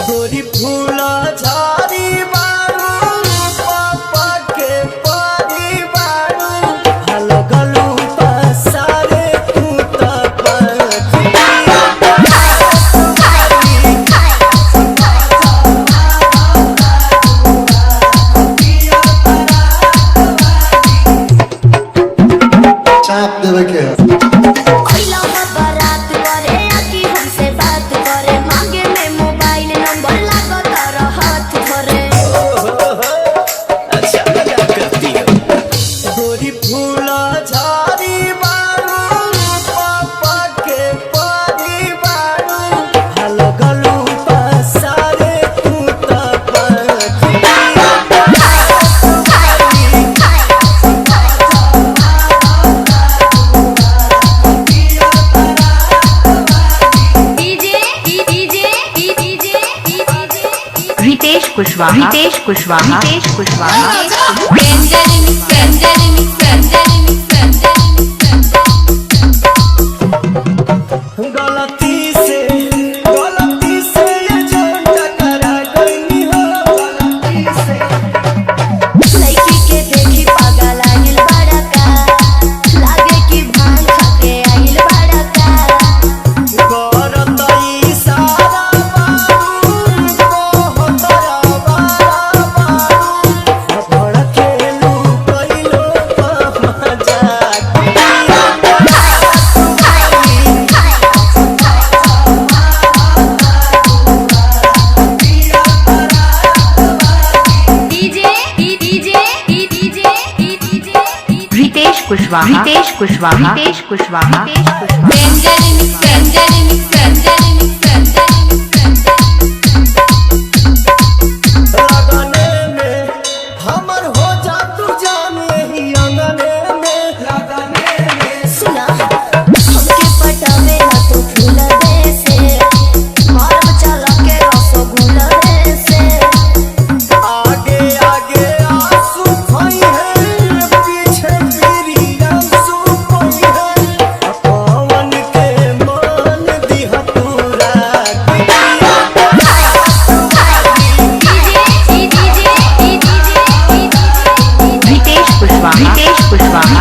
गोरी फूला झाड़ी बारू पापा के पारी बारू हलो गलू पसारे तू चाप देवे के रितेश कुशवाहा गलती से ये जो टकरा गई हो गलती से लड़की के देखी पागल आइल बड़ा का लागे कि भांग खाके आइल बड़ा का करत इशारा भड़केलू कइलो मजाक रितेश कुशवाहा लगने में हमर हो जा तू जाने ही अंगने में लगने में सुना हमके पटावे ना तो फूल दे से मार चला के रसगुल्ला दे से आगे आगे आंसू खोई है पीछे तेरी आंसू खोई है पवन के मान दिया पूरा रितेश कुशवाहा